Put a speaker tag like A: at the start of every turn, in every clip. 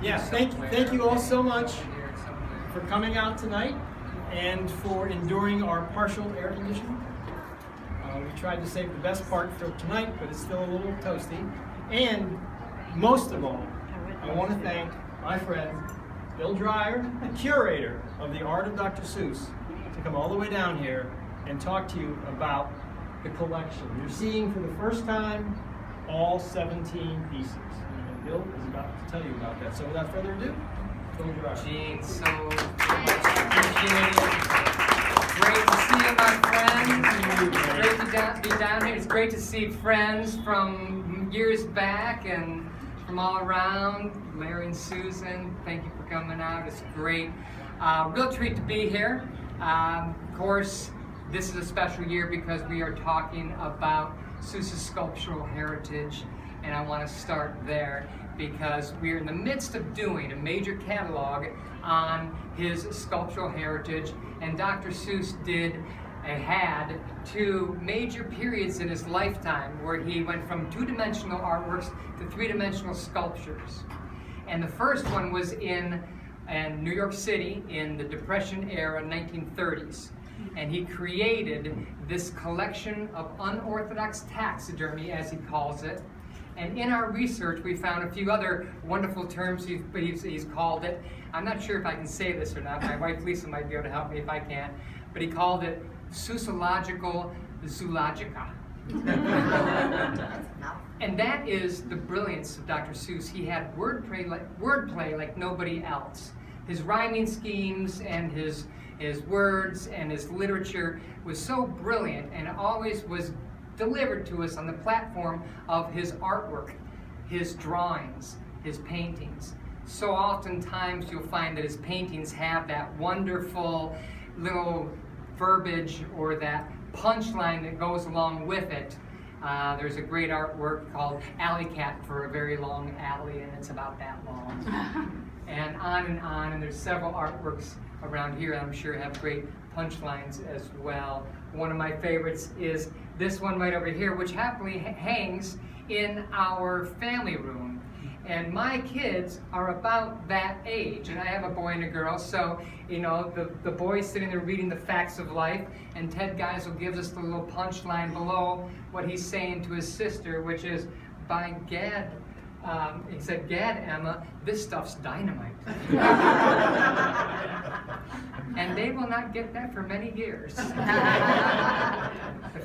A: Yeah, thank you all so much for coming out tonight and for enduring our partial air conditioning. We tried to save the best part for tonight, but it's still a little toasty. And most of all, I want to thank my friend, Bill Dreyer, the curator of the art of Dr. Seuss, to come all the way down here and talk to you about the collection. You're seeing for the first time all 17 pieces. And Bill is about to tell you about that. So without further ado, Bill Dreyer.
B: Gene, so much appreciated. Great to see you, my friend. Great to be down here. It's great to see friends from years back and from all around. Larry and Susan, thank you for coming out. It's great. Real treat to be here. Of course, this is a special year because we are talking about Seuss's sculptural heritage, and I want to start there because we're in the midst of doing a major catalog on his sculptural heritage, and Dr. Seuss had two major periods in his lifetime where he went from two-dimensional artworks to three-dimensional sculptures. And the first one was in New York City in the Depression era, 1930s. And he created this collection of unorthodox taxidermy, as he calls it. And in our research, we found a few other wonderful terms he's called it. I'm not sure if I can say this or not. My wife Lisa might be able to help me if I can. But he called it Seussological Zoologica. And that is the brilliance of Dr. Seuss. He had wordplay like nobody else. His rhyming schemes and his words and his literature was so brilliant, and always was delivered to us on the platform of his artwork, his drawings, his paintings. So oftentimes you'll find that his paintings have that wonderful little verbiage or that punchline that goes along with it. There's a great artwork called Alley Cat for a Very Long Alley, and it's about that long. And on, and there's several artworks around here I'm sure have great punchlines as well. One of my favorites is this one right over here, which happily hangs in our family room. And my kids are about that age, and I have a boy and a girl, so you know the boy's sitting there reading the facts of life, and Ted Geisel gives us the little punchline below what he's saying to his sister, which is, by Gad, he said, Gad, Emma, this stuff's dynamite. And they will not get that for many years. The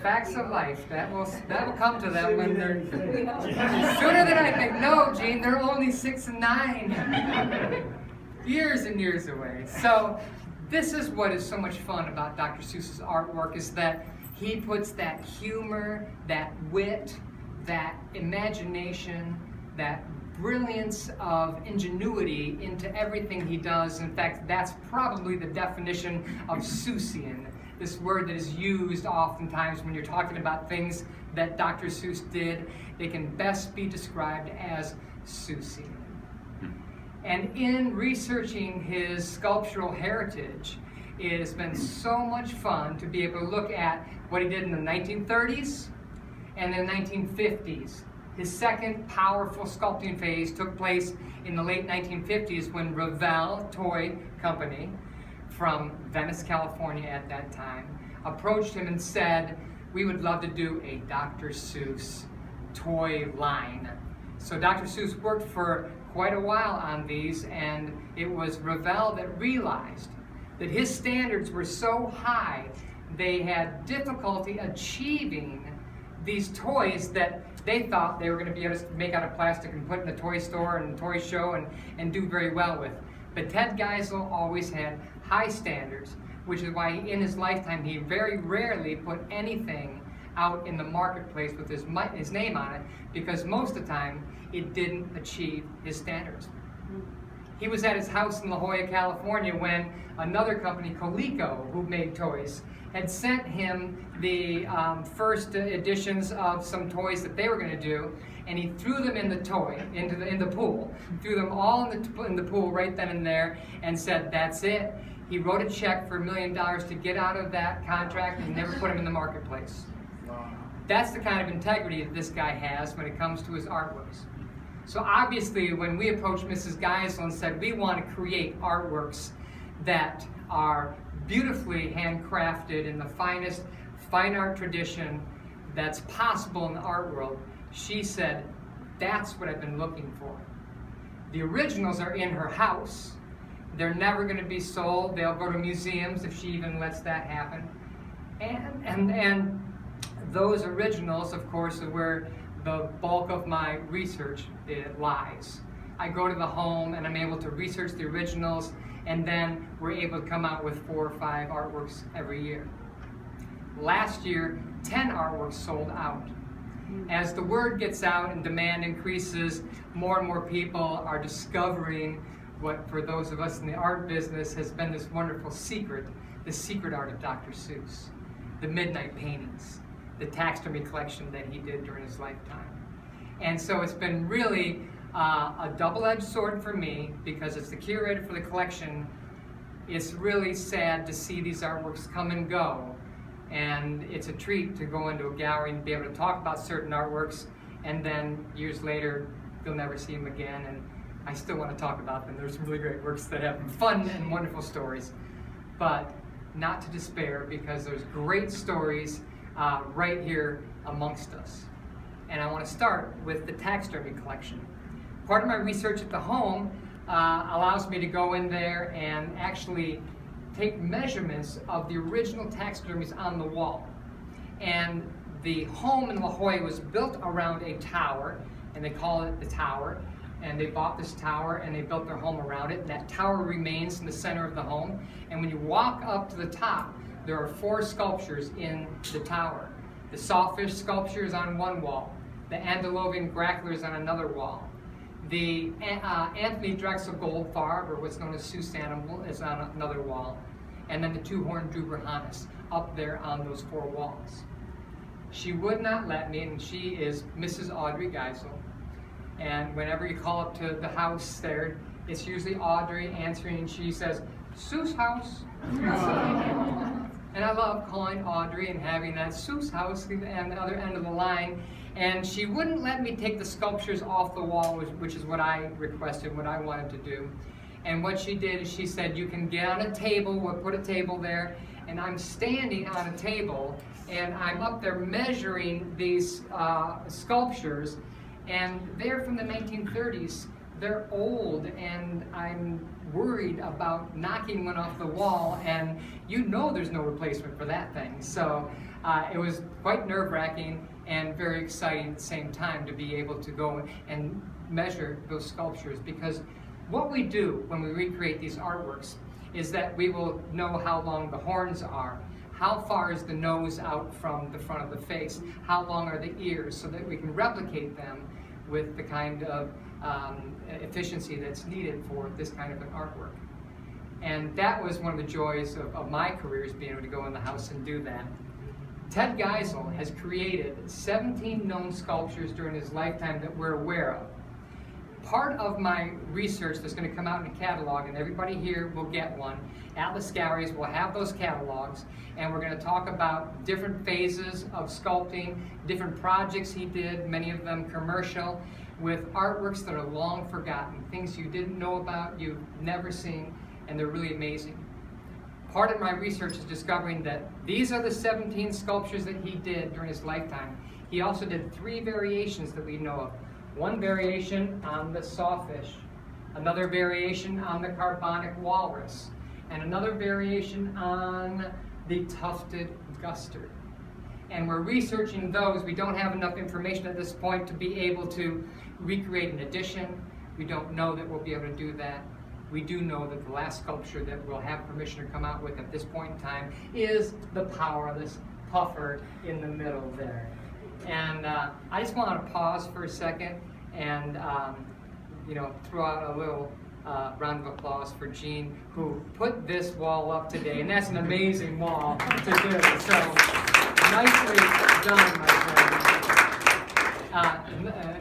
B: facts of life, that will come to them when they're sooner than I think. No, Gene, they're only 6 and 9. Years and years away. So this is what is so much fun about Dr. Seuss's artwork, is that he puts that humor, that wit, that imagination, that brilliance of ingenuity into everything he does. In fact, that's probably the definition of Seussian, this word that is used oftentimes when you're talking about things that Dr. Seuss did. They can best be described as Seussian. And in researching his sculptural heritage, it has been so much fun to be able to look at what he did in the 1930s and the 1950s. His second powerful sculpting phase took place in the late 1950s when Revell Toy Company from Venice, California at that time, approached him and said, we would love to do a Dr. Seuss toy line. So Dr. Seuss worked for quite a while on these, and it was Revell that realized that his standards were so high, they had difficulty achieving these toys that they thought they were going to be able to make out of plastic and put in the toy store and toy show and do very well with. But Ted Geisel always had high standards, which is why in his lifetime he very rarely put anything out in the marketplace with his name on it, because most of the time it didn't achieve his standards. He was at his house in La Jolla, California, when another company, Coleco, who made toys, had sent him the first editions of some toys that they were going to do, and he threw them in the pool, threw them all in the pool right then and there, and said, "That's it." He wrote a check for $1 million to get out of that contract and never put them in the marketplace. That's the kind of integrity that this guy has when it comes to his artworks. So obviously, when we approached Mrs. Geisel and said we want to create artworks that are beautifully handcrafted in the finest fine art tradition that's possible in the art world, she said, that's what I've been looking for. The originals are in her house. They're never going to be sold. They'll go to museums if she even lets that happen. And those originals, of course, are where the bulk of my research lies. I go to the home and I'm able to research the originals, and then we're able to come out with 4 or 5 artworks every year. Last year, 10 artworks sold out. As the word gets out and demand increases, more and more people are discovering what, for those of us in the art business, has been this wonderful secret, the secret art of Dr. Seuss, the midnight paintings, the taxidermy collection that he did during his lifetime. And so it's been really a double-edged sword for me, because as the curator for the collection, it's really sad to see these artworks come and go. And it's a treat to go into a gallery and be able to talk about certain artworks, and then years later, you'll never see them again, and I still want to talk about them. There's some really great works that have fun and wonderful stories, but not to despair, because there's great stories right here amongst us. And I want to start with the taxidermy collection. Part of my research at the home allows me to go in there and actually take measurements of the original taxidermies on the wall. And the home in La Jolla was built around a tower, and they call it the tower. And they bought this tower and they built their home around it. And that tower remains in the center of the home. And when you walk up to the top, there are 4 sculptures in the tower. The sawfish sculpture is on one wall. The Andaluvian grackler is on another wall. The Anthony Drexel Goldfarb, or what's known as Seuss Animal, is on another wall. And then the 2-horned Druberhannes up there on those 4 walls. She would not let me, and she is Mrs. Audrey Geisel. And whenever you call up to the house there, it's usually Audrey answering, and she says, Seuss house. And I love calling Audrey and having that Seuss house on the other end of the line. And she wouldn't let me take the sculptures off the wall, which is what I requested, what I wanted to do. And what she did is she said, you can get on a table, we'll put a table there, and I'm standing on a table, and I'm up there measuring these sculptures, and they're from the 1930s. They're old, and I'm worried about knocking one off the wall, and you know there's no replacement for that thing. So it was quite nerve-wracking and very exciting at the same time to be able to go and measure those sculptures, because what we do when we recreate these artworks is that we will know how long the horns are, how far is the nose out from the front of the face, how long are the ears, so that we can replicate them with the kind of efficiency that's needed for this kind of an artwork. And that was one of the joys of my career, is being able to go in the house and do that. Ted Geisel has created 17 known sculptures during his lifetime that we're aware of. Part of my research that's going to come out in a catalog, and everybody here will get one. Atlas Galleries will have those catalogs, and we're going to talk about different phases of sculpting, different projects he did, many of them commercial, with artworks that are long forgotten, things you didn't know about, you've never seen, and they're really amazing. Part of my research is discovering that these are the 17 sculptures that he did during his lifetime. He also did 3 variations that we know of. One variation on the sawfish, another variation on the carbonic walrus, and another variation on the tufted gustard. And we're researching those. We don't have enough information at this point to be able to recreate an edition. We don't know that we'll be able to do that. We do know that the last sculpture that we'll have permission to come out with at this point in time is the powerless puffer in the middle there. And I just want to pause for a second and throw out a little round of applause for Gene, who put this wall up today, and that's an amazing wall to do. So nicely done, my friend.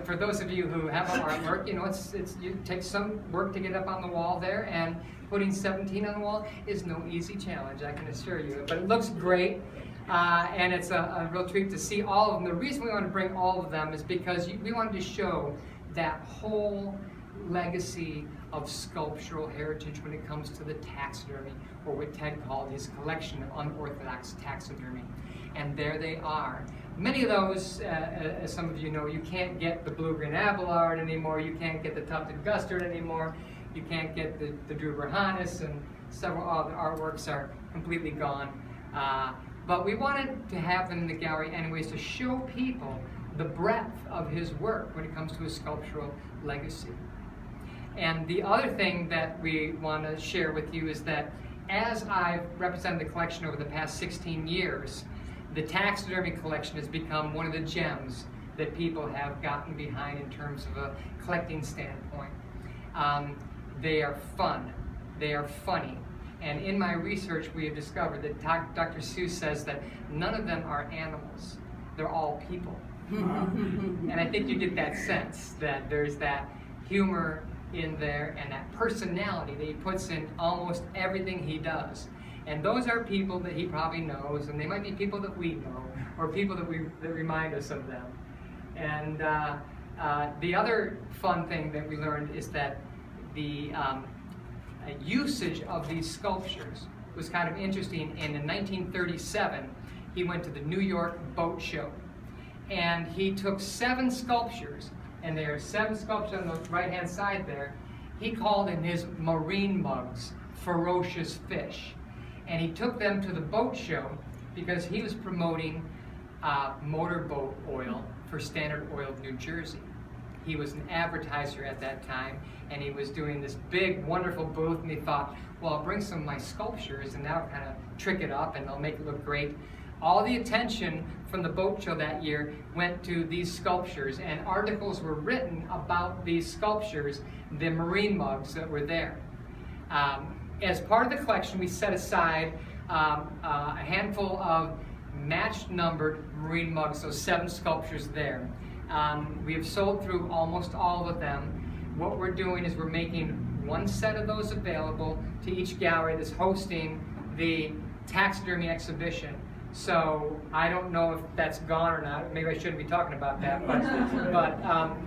B: For those of you who have artwork, it takes some work to get up on the wall there, and putting 17 on the wall is no easy challenge, I can assure you. But it looks great. And it's a real treat to see all of them. The reason we want to bring all of them is because we wanted to show that whole legacy of sculptural heritage when it comes to the taxidermy, or what Ted called his collection of unorthodox taxidermy. And there they are. Many of those, as some of you know, you can't get the Bldg and Abelard anymore, you can't get the tufted Gustard anymore, you can't get the Druber Hannes, and several other artworks are completely gone. But we wanted to have them in the gallery anyways to show people the breadth of his work when it comes to his sculptural legacy. And the other thing that we want to share with you is that as I've represented the collection over the past 16 years, the taxidermy collection has become one of the gems that people have gotten behind in terms of a collecting standpoint. They are fun, they are funny, and in my research we have discovered that Dr. Seuss says that none of them are animals, they're all people. And I think you get that sense that there's that humor in there and that personality that he puts in almost everything he does. And those are people that he probably knows, and they might be people that we know, or people that remind us of them. And the other fun thing that we learned is that the usage of these sculptures was kind of interesting. And in 1937, he went to the New York Boat Show, and he took 7 sculptures, and there are 7 sculptures on the right-hand side there. He called in his marine mugs ferocious fish. And he took them to the boat show because he was promoting motorboat oil for Standard Oil of New Jersey. He was an advertiser at that time, and he was doing this big, wonderful booth, and he thought, well, I'll bring some of my sculptures, and that'll kind of trick it up, and they'll make it look great. All the attention from the boat show that year went to these sculptures, and articles were written about these sculptures, the marine mugs that were there. As part of the collection, we set aside a handful of matched numbered marine mugs, so 7 sculptures there. We have sold through almost all of them. What we're doing is we're making one set of those available to each gallery that's hosting the taxidermy exhibition. So I don't know if that's gone or not. Maybe I shouldn't be talking about that.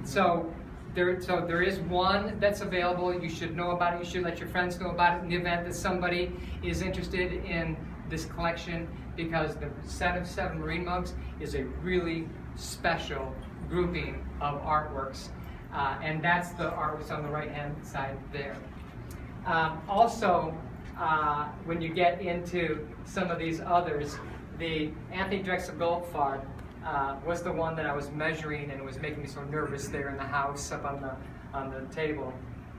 B: So there is one that's available. You should know about it. You should let your friends know about it in the event that somebody is interested in this collection, because the set of 7 marine mugs is a really special grouping of artworks. And that's the artworks on the right-hand side there. When you get into some of these others, the Anthony Drexel Goldfarb was the one that I was measuring, and it was making me so nervous there in the house up on the table.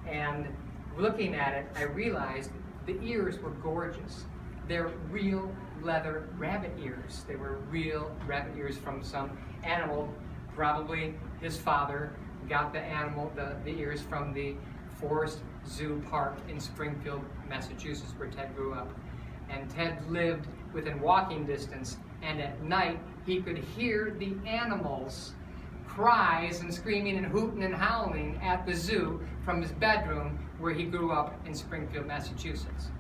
B: And looking at it, I realized the ears were gorgeous. They're real leather rabbit ears. They were real rabbit ears from some animal. Probably his father got the ears from the Forest Zoo Park in Springfield, Massachusetts, where Ted grew up. And Ted lived within walking distance, and at night he could hear the animals' cries and screaming and hooting and howling at the zoo from his bedroom where he grew up in Springfield, Massachusetts.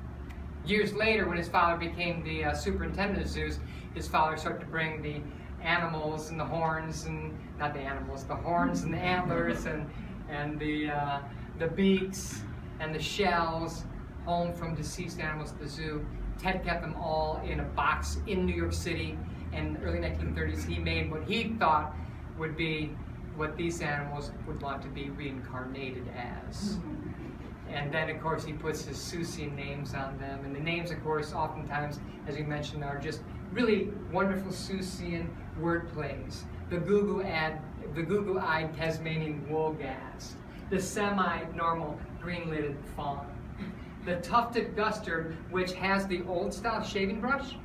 B: Years later, when his father became the superintendent of zoos, his father started to bring the animals and the horns, and not the animals, the horns and the antlers and the beaks and the shells home from deceased animals at the zoo. Ted kept them all in a box in New York City. In the early 1930s, he made what he thought would be what these animals would want to be reincarnated as. And then, of course, he puts his Seussian names on them. And the names, of course, oftentimes, as we mentioned, are just really wonderful Seussian word plays. The goo-goo-eyed Tasmanian woolgast, the semi-normal green-lidded fawn, the tufted Gustard, which has the old-style shaving brush.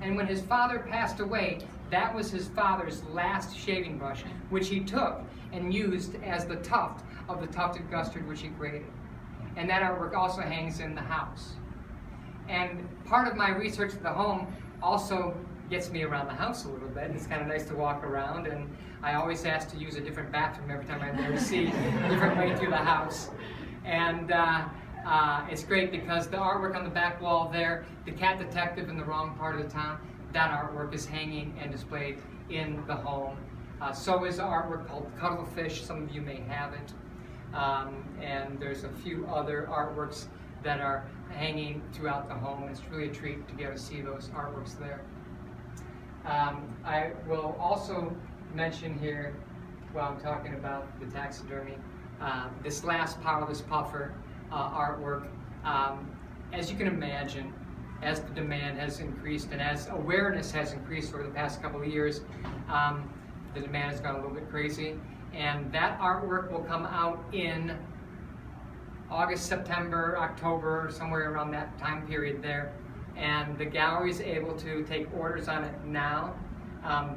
B: And when his father passed away, that was his father's last shaving brush, which he took and used as the tuft of the tufted Gustard which he created. And that artwork also hangs in the house. And part of my research at the home also gets me around the house a little bit. It's kind of nice to walk around, and I always ask to use a different bathroom every time I'm there to see a different way through the house. And it's great because the artwork on the back wall there, the cat detective in the wrong part of the town, that artwork is hanging and displayed in the home. So is artwork called Cuttlefish. Some of you may have it. And there's a few other artworks that are hanging throughout the home. It's really a treat to be able to see those artworks there. I will also mention here, while I'm talking about the taxidermy, this last powerless puffer artwork. As you can imagine, as the demand has increased and as awareness has increased over the past couple of years, the demand has gone a little bit crazy. And that artwork will come out in August, September, October, somewhere around that time period there. And the gallery is able to take orders on it now,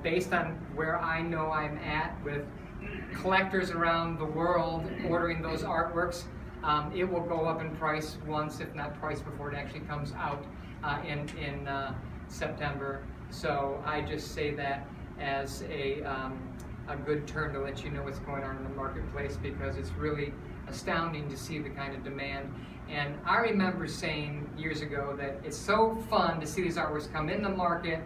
B: based on where I know I'm at with collectors around the world ordering those artworks. It will go up in price once, if not twice, before it actually comes out in September. So I just say that as a good turn to let you know what's going on in the marketplace, because it's really astounding to see the kind of demand. And I remember saying years ago that it's so fun to see these artworks come in the market.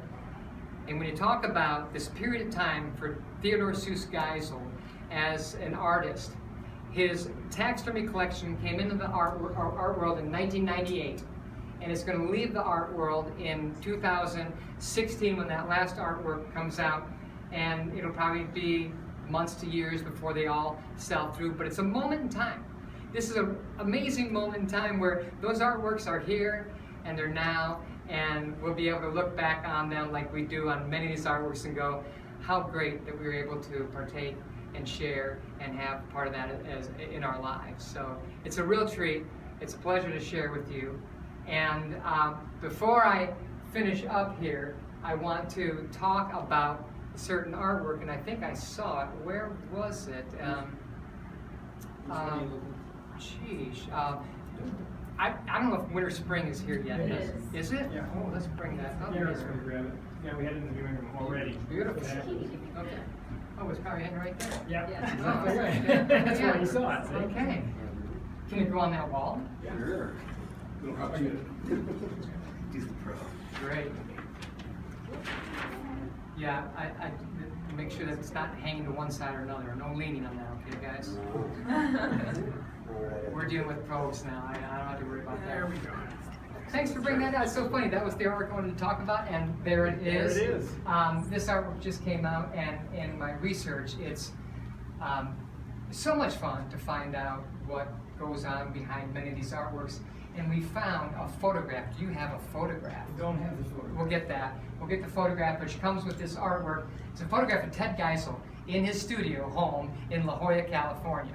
B: And when you talk about this period of time for Theodore Seuss Geisel as an artist, his taxidermy collection came into the art world in 1998, and it's going to leave the art world in 2016 when that last artwork comes out, and it'll probably be months to years before they all sell through, but it's a moment in time. This is an amazing moment in time where those artworks are here and they're now, and we'll be able to look back on them like we do on many of these artworks and go, how great that we were able to partake and share and have part of that as in our lives. So it's a real treat. It's a pleasure to share with you. And before I finish up here, I want to talk about certain artwork, and I think I saw it. Where was it? I don't know if Winter Spring is here yet.
A: It is.
B: Is it?
A: Yeah.
B: Oh, let's bring that up.
A: Yeah, let's go grab it. Yeah, we had it in the viewing room already.
B: Beautiful.
A: Yeah.
B: Okay. Oh, it's probably hidden right there.
A: Yeah.
C: Yeah.
B: Oh,
A: Okay. That's
B: yeah.
A: why you saw it. See?
B: Okay. Can it go on that wall?
A: Yeah.
D: Sure.
A: I'll get it.
D: He's the pro.
B: Great. Yeah, I make sure that it's not hanging to one side or another. No leaning on that, okay, guys? We're dealing with pros now. I don't have to worry about that.
A: There we go.
B: Thanks for bringing that out. It's so funny. That was the artwork I wanted to talk about, and there it is.
A: There it is.
B: This artwork just came out, and in my research, it's so much fun to find out what goes on behind many of these artworks. And we found a photograph. Do you have a photograph?
A: We don't have the photograph.
B: We'll get that. We'll get the photograph, which comes with this artwork. It's a photograph of Ted Geisel in his studio home in La Jolla, California.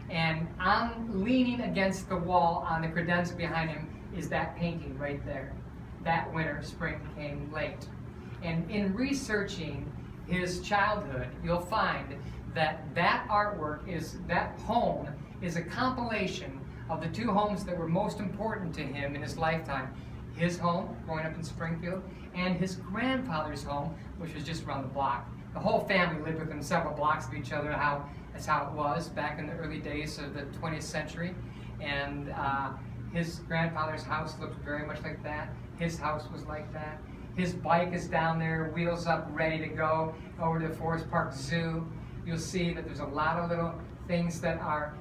B: And I'm leaning against the wall on the credenza behind him is that painting right there. That winter, spring came late. And in researching his childhood, you'll find that that artwork that home is a compilation of the two homes that were most important to him in his lifetime. His home, growing up in Springfield, and his grandfather's home, which was just around the block. The whole family lived within several blocks of each other. That's how it was back in the early days of the 20th century. And his grandfather's house looked very much like that. His house was like that. His bike is down there, wheels up, ready to go over to the Forest Park Zoo. You'll see that there's a lot of little things that are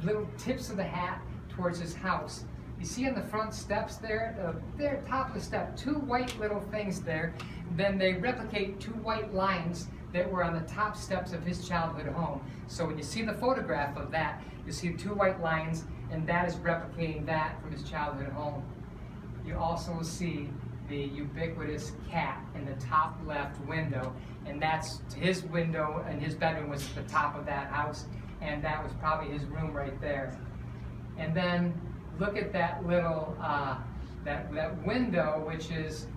B: little tips of the hat towards his house. You see on the front steps there, there top of the step, two white little things there. Then they replicate two white lines that were on the top steps of his childhood home. So when you see the photograph of that, you see two white lines, and that is replicating that from his childhood home. You also will see the ubiquitous cat in the top left window, and that's his window, and his bedroom was at the top of that house, and that was probably his room right there. And then look at that little, that window, which is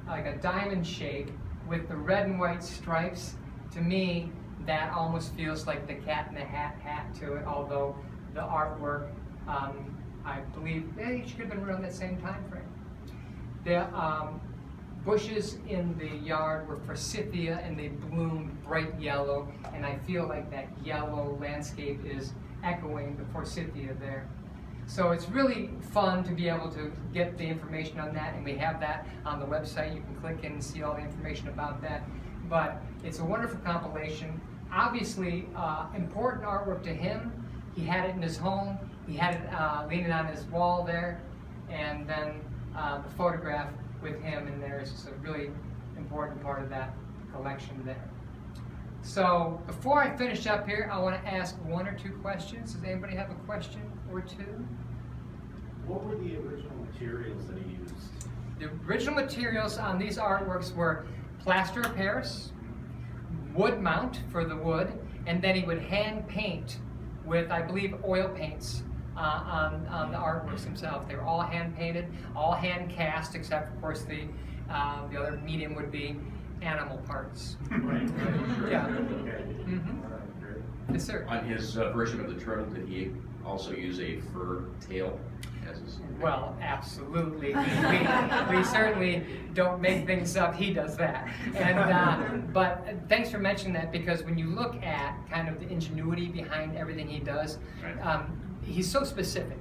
B: like a diamond shape with the red and white stripes. To me, that almost feels like the Cat in the hat to it, although the artwork, I believe, it should have been around that same time frame. The bushes in the yard were forsythia, and they bloomed bright yellow, and I feel like that yellow landscape is echoing the forsythia there. So it's really fun to be able to get the information on that, and we have that on the website. You can click in and see all the information about that. but it's a wonderful compilation. Obviously, important artwork to him. He had it in his home. He had it leaning on his wall there, and then the photograph with him in there is just a really important part of that collection there. So before I finish up here, I want to ask one or two questions. Does anybody have a question or two?
C: What were the original materials that he used?
B: The original materials on these artworks were plaster of Paris, wood mount for the wood, and then he would hand paint with, I believe, oil paints on the artworks themselves. They were all hand painted, all hand cast, except of course the other medium would be animal parts.
C: Right.
B: Yeah.
C: Okay.
B: Mm-hmm.
C: All right, great.
B: Yes, sir.
E: On his version of the turtle, did he also use a fur tail as his?
B: Well, absolutely. We certainly don't make things up. He does that. And but thanks for mentioning that, because when you look at kind of the ingenuity behind everything he does,
E: Right.
B: He's so specific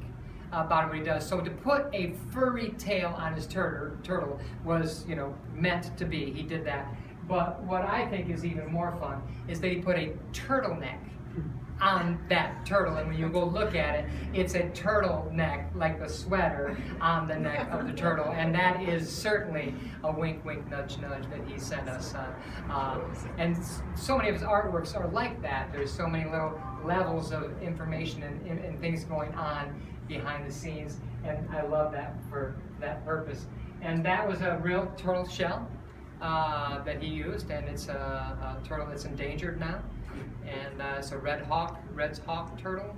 B: about what he does. So to put a furry tail on his turtle was, you know, meant to be. He did that. But what I think is even more fun is that he put a turtleneck on that turtle, and when you go look at it, it's a turtleneck, like the sweater on the neck of the turtle, and that is certainly a wink, wink, nudge, nudge that he sent us. And so many of his artworks are like that. There's so many little levels of information and things going on behind the scenes, and I love that for that purpose. And that was a real turtle shell that he used, and it's a turtle that's endangered now. And it's a red hawk turtle.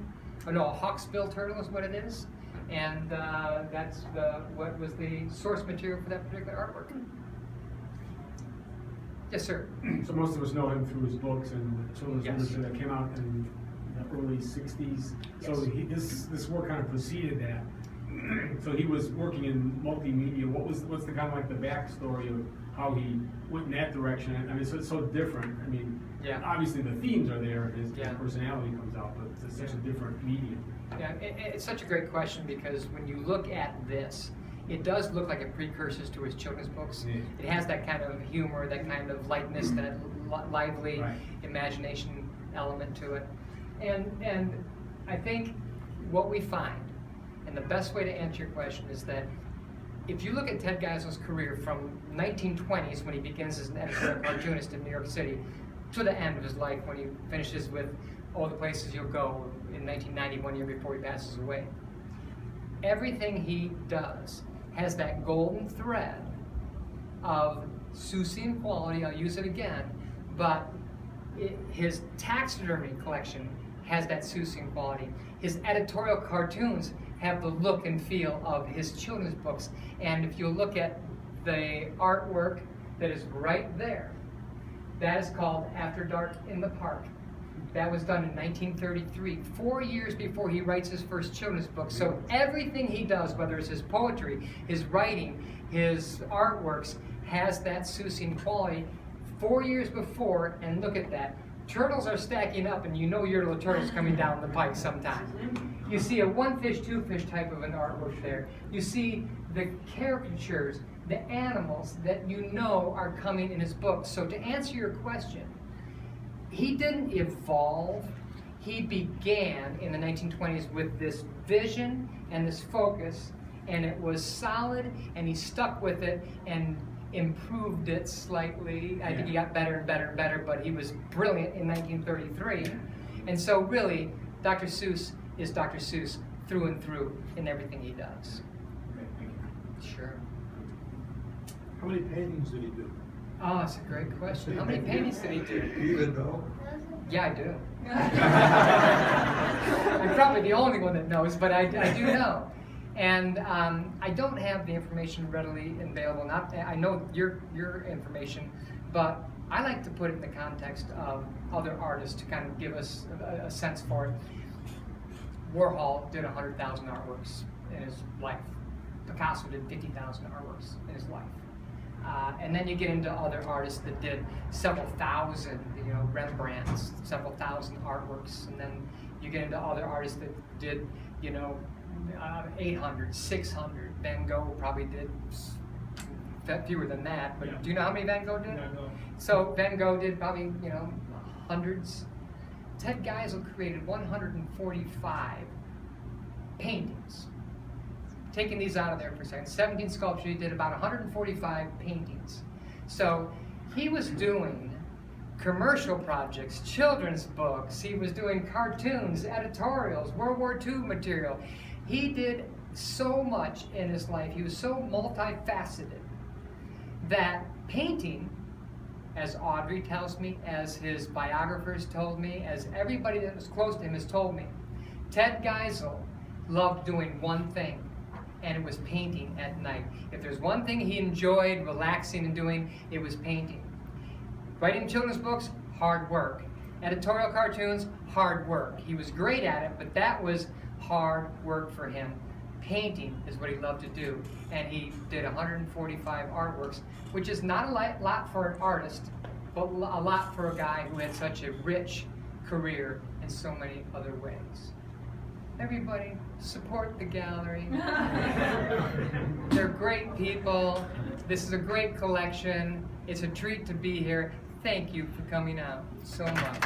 B: Oh no, a hawksbill turtle is what it is. And that's what was the source material for that particular artwork. Yes, sir.
F: So most of us know him through his books and children's
B: Yes.
F: literature that came out in the early '60s. So
B: Yes.
F: this work kind of preceded that. So he was working in multimedia. What's the kind of like the backstory of how he went in that direction? I mean, it's so different. I mean,
B: Yeah.
F: obviously the themes are there, his
B: Yeah.
F: personality comes out, but it's such a different medium.
B: Yeah, it's such a great question, because when you look at this, it does look like a precursor to his children's books.
F: Yeah.
B: It has that kind of humor, that kind of lightness, that lively
F: Right.
B: imagination element to it. And I think what we find, and the best way to answer your question, is that if you look at Ted Geisel's career from 1920s, when he begins as an editorial cartoonist in New York City, to the end of his life when he finishes with All the Places You'll Go in 1990, 1 year before he passes away, everything he does has that golden thread of Seussian quality. I'll use it again, but his taxidermy collection has that Seussian quality. His editorial cartoons have the look and feel of his children's books. And if you look at the artwork that is right there, that is called After Dark in the Park. That was done in 1933, 4 years before he writes his first children's book. So everything he does, whether it's his poetry, his writing, his artworks, has that Seussian quality 4 years before. And look at that. Turtles are stacking up, and you know your little turtle's coming down the pike sometime. You see a one fish, two fish type of an artwork there. You see the caricatures, the animals that you know are coming in his book. So to answer your question, he didn't evolve. He began in the 1920s with this vision and this focus, and it was solid, and he stuck with it and improved it slightly. I think he got better and better and better, but he was brilliant in 1933. And so really, Dr. Seuss is Dr. Seuss through and through in everything he does.
F: Okay, thank you.
B: Sure.
C: How many paintings did he do?
B: Oh, that's a great question. How many paintings did he do?
C: Even though?
B: Yeah, I do. I'm probably the only one that knows, but I do know. And I don't have the information readily available. I know your information, but I like to put it in the context of other artists to kind of give us a sense for it. Warhol did 100,000 artworks in his life. Picasso did 50,000 artworks in his life. And then you get into other artists that did several thousand, Rembrandt's, several thousand artworks. And then you get into other artists that did, 800, 600. Van Gogh probably did fewer than that, but
A: Yeah.
B: do you know how many Van Gogh did?
A: Yeah, no.
B: So Van Gogh did probably, hundreds. Ted Geisel created 145 paintings. Taking these out of there for a second, 17 sculptures, he did about 145 paintings. So he was doing commercial projects, children's books, he was doing cartoons, editorials, World War II material. He did so much in his life, he was so multifaceted that painting, as Audrey tells me, as his biographers told me, as everybody that was close to him has told me, Ted Geisel loved doing one thing, and it was painting at night. If there's one thing he enjoyed relaxing and doing, it was painting. Writing children's books, hard work. Editorial cartoons, hard work. He was great at it, but that was hard work for him. Painting is what he loved to do, and he did 145 artworks, which is not a lot for an artist, but a lot for a guy who had such a rich career in so many other ways. Everybody, support the gallery. They're great people. This is a great collection. It's a treat to be here. Thank you for coming out so much.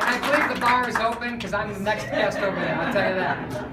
B: And I believe the bar is open because I'm the next guest over there, I'll tell you that.